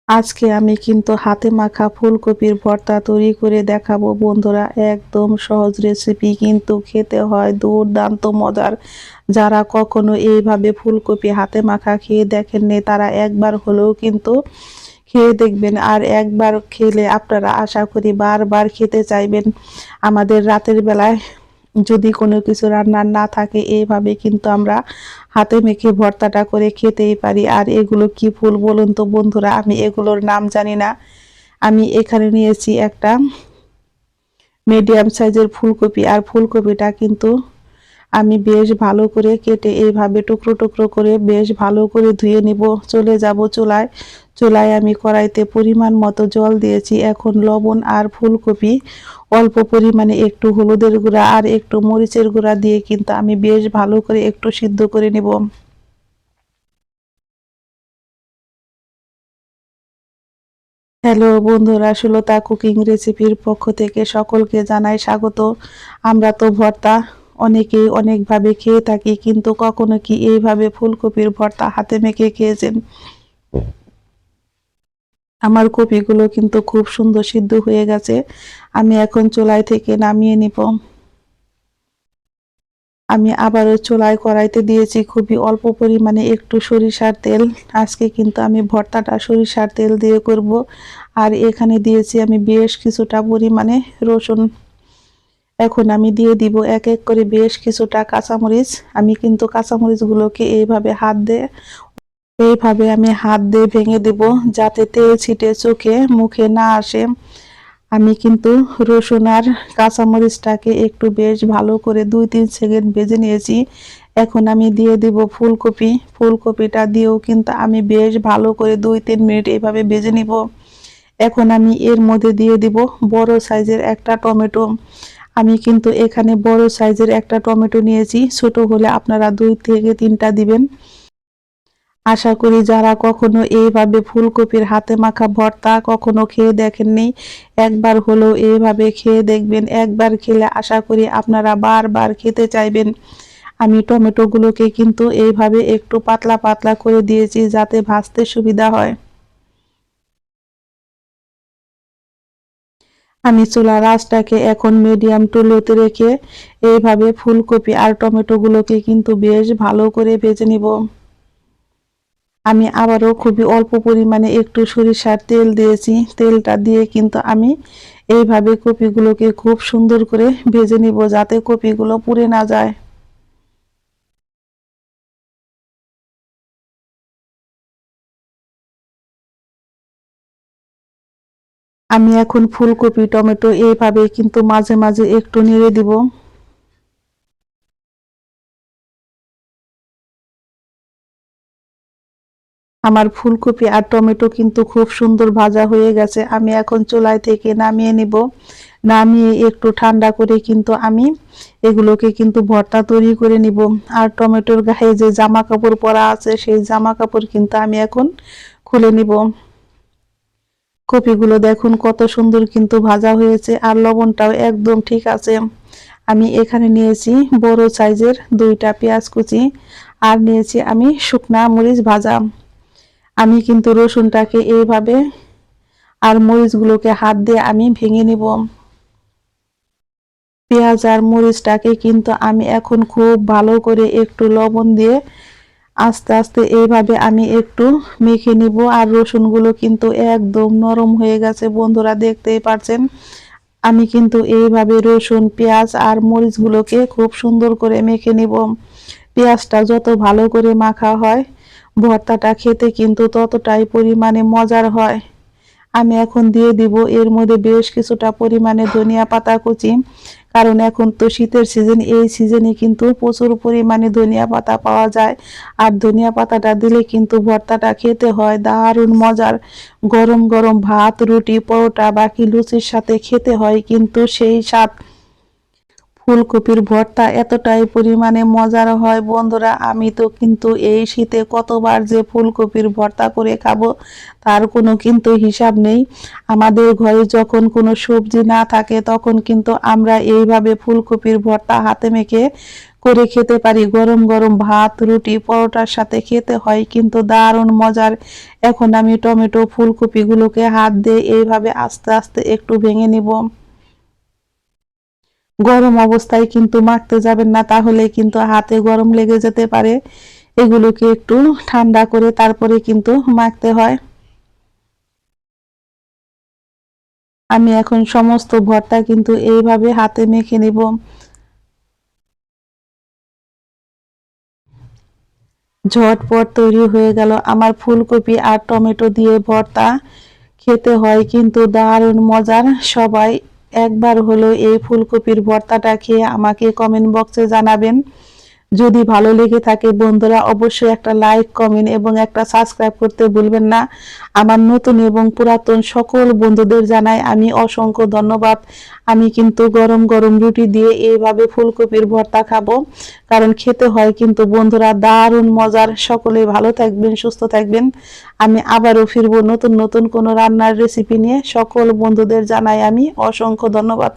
আজকে আমি কিন্তু হাতে মাখা ফুলকপির ভর্তা তৈরি করে দেখাবো বন্ধুরা। একদম সহজ রেসিপি, কিন্তু খেতে হয় দুর্দান্ত মজার। যারা কখনো এইভাবে ফুলকপি হাতে মাখা খেয়ে দেখেননি তারা একবার হলেও কিন্তু খেয়ে দেখবেন, আর একবার খেলে আপনারা আশা করি বারবার খেতে চাইবেন। আমাদের রাতের বেলায় যদি কোনো কিছু রান্নার না থাকে, এইভাবে কিন্তু আমরা হাতে মেখে ভর্তাটা করে খেতেই পারি। আর এগুলো কি ফুল বলুন তো বন্ধুরা, আমি এগুলোর নাম জানি না। আমি এখানে নিয়েছি একটা মিডিয়াম সাইজের ফুলকপি, আর ফুলকপিটা কিন্তু আমি বেশ ভালো করে কেটে এইভাবে টুকরো টুকরো করে বেশ ভালো করে ধুয়ে নিব। চলে যাব চুলায়। চুলায় আমি কড়াইতে পরিমাণ মতো জল দিয়েছি। এখন লবণ আর ফুলকপি, অল্প পরিমাণে একটু হলুদের গুঁড়া আর একটু মরিচের গুঁড়া দিয়ে কিন্তু আমি বেশ ভালো করে একটু সিদ্ধ করে নেব। হ্যালো বন্ধুরা, সুলতা কুকিং রেসিপির পক্ষ থেকে সকলকে জানাই স্বাগত। আমরা তো ভর্তা অনেকেই অনেকভাবে খেয়ে থাকি, কিন্তু কখনো কি এইভাবে ফুলকপির ভর্তা হাতে মেখে খেয়েছেন? আমার কপিগুলো কিন্তু খুব সুন্দর সিদ্ধ হয়ে গেছে। আমি এখন চুলাই থেকে নামিয়ে নিব। আমি আবারও চুলায় কড়াইতে দিয়েছি খুবই অল্প পরিমাণে একটু সরিষার তেল। আজকে কিন্তু আমি ভর্তাটা সরিষার তেল দিয়ে করব। আর এখানে দিয়েছি আমি বেশ কিছুটা পরিমাণে রসুন। এখন আমি দিয়ে দিব এক এক করে বেশ কিছুটা কাঁচামরিচ। আমি কিন্তু কাঁচামরিচগুলোকে এইভাবে আমি হাত দিয়ে ভেঙে দেব, যাতে তেল ছিটে চোখে মুখে না আসে। আমি কিন্তু রসুন আর কাঁচামরিচটাকে একটু বেশ ভালো করে 2-3 সেকেন্ড ভেজে নিয়েছি। এখন আমি দিয়ে দিব ফুলকপি। ফুলকপিটা দিয়েও কিন্তু আমি বেশ ভালো করে 2-3 মিনিট এইভাবে ভেজে নিব। এখন আমি এর মধ্যে দিয়ে দিব বড় সাইজের একটা টমেটো। আমি কিন্তু এখানে বড় সাইজের একটা টমেটো নিয়েছি, ছোট হলে আপনারা 2 থেকে 3টা দিবেন। আশা করি যারা কখনো এইভাবে ফুলকপির হাতে মাখা ভর্তা কখনো খেয়ে দেখেননি, একবার হলেও এইভাবে খেয়ে দেখবেন। একবার খেলে আশা করি আপনারা বারবার খেতে চাইবেন। আমি টমেটোগুলোকে কিন্তু এইভাবে একটু পাতলা পাতলা করে দিয়েছি, যাতে ভাজতে সুবিধা হয়। আমি চুলার আঁচটাকে এখন মিডিয়াম টু লোতে রেখে এইভাবে ফুলকপি আর টমেটোগুলোকে কিন্তু বেশ ভালো করে ভেজে নিব। আমি আবারও খুবই অল্প পরিমাণে একটু সরিষার তেল দিয়েছি। তেলটা দিয়ে কিন্তু আমি এইভাবে কপিগুলোকে খুব সুন্দর করে ভেজে নিব, যাতে কপিগুলো পুড়ে না যায়। আমি এখন ফুলকপি টমেটো এইভাবে কিন্তু মাঝে মাঝে একটু নেড়ে দিব। আমার ফুলকপি আর টমেটো কিন্তু খুব সুন্দর ভাজা হয়ে গেছে। আমি এখন চুলায় থেকে নামিয়ে নিব। নামিয়ে একটু ঠান্ডা করে কিন্তু আমি এগুলোকে কিন্তু ভর্তা তৈরি করে নিব। আর টমেটোর গায়ে যে জামা কাপড় পরা আছে, সেই জামা কাপড় কিন্তু আমি এখন খুলে নিব। কপিগুলো দেখুন কত সুন্দর কিন্তু ভাজা হয়েছে, আর লবণটাও একদম ঠিক আছে। আমি এখানে নিয়েছি বড় সাইজের 2টা পেঁয়াজ কুচি, আর নিয়েছি আমি শুকনা মরিচ ভাজা। আমি কিন্তু রসুনটাকে এইভাবে আর মরিচগুলোকে হাত দিয়ে আমি ভেঙে নিব। পেঁয়াজ আর মরিচটাকে কিন্তু আমি এখন খুব ভালো করে একটু লবণ দিয়ে আস্তে আস্তে এইভাবে আমি একটু মেখে নিব। আর রসুনগুলো কিন্তু একদম নরম হয়ে গেছে বন্ধুরা, দেখতেই পাচ্ছেন। আমি কিন্তু এইভাবে রসুন পেঁয়াজ আর মরিচগুলোকে খুব সুন্দর করে মেখে নিব। পেঁয়াজটা যত ভালো করে মাখা হয়, ভর্তাটা খেতে কিন্তু ততটাই পরিমাণে মজার হয়। আমি এখন দিয়ে দিব এর মধ্যে বেশ কিছুটা পরিমাণে ধনিয়া পাতা কুচি। কারণ এখন তো শীতের সিজন, এই সিজনে কিন্তু প্রচুর পরিমাণে ধনিয়া পাতা পাওয়া যায়। আর ধনিয়া পাতাটা দিলে কিন্তু ভর্তাটা খেতে হয় দারুণ মজার। গরম গরম ভাত, রুটি, পরোটা বা কি লুচির সাথে খেতে হয় কিন্তু সেই স্বাদ। ফুলকপির ভর্তা এতটাই পরিমাণে মজার হয় বন্ধুরা, আমি তো কিন্তু এই শীতে কতবার যে ফুলকপির ভর্তা করে খাবো তার কোনো কিন্তু হিসাব নেই। আমাদের ঘরে যখন কোনো সবজি না থাকে, তখন কিন্তু আমরা এইভাবে ফুলকপির ভর্তা হাতে মেখে করে খেতে পারি। গরম গরম ভাত, রুটি, পরোটার সাথে খেতে হয় কিন্তু দারুণ মজার। এখন আমি টমেটো ফুলকপিগুলোকে হাত দিয়ে এইভাবে আস্তে আস্তে একটু ভেঙে নিব। গরম অবস্থায় কিন্তু মাখতে যাবেন না, তাহলে কিন্তু হাতে গরম লেগে যেতে পারে। এগুলোকে একটু ঠান্ডা করে তারপরে কিন্তু মাখতে হয়। আমি এখন সমস্ত ভর্তা কিন্তু এইভাবে হাতে মেখে নিব। ঝটপট তৈরি হয়ে গেল আমার ফুলকপি আর টমেটো দিয়ে ভর্তা। খেতে হয় কিন্তু দারুণ মজার। সবাই একবার হলেও এই ফুলকপির ভর্তাটা খেয়ে আমাকে কমেন্ট বক্সে জানাবেন। যদি ভালো লেগে থাকে বন্ধুরা, অবশ্যই একটা লাইক, কমেন্ট এবং একটা সাবস্ক্রাইব করতে ভুলবেন না। আমার নতুন এবং পুরাতন সকল বন্ধুদের জানাই আমি অসংখ্য ধন্যবাদ। আমি কিন্তু গরম গরম রুটি দিয়ে এইভাবে ফুলকপির ভর্তা খাবো, কারণ খেতে হয় কিন্তু বন্ধুরা দারুণ মজার। সকলেই ভালো থাকবেন, সুস্থ থাকবেন। আমি আবারও ফিরবো নতুন নতুন কোনো রান্নার রেসিপি নিয়ে। সকল বন্ধুদের জানাই আমি অসংখ্য ধন্যবাদ।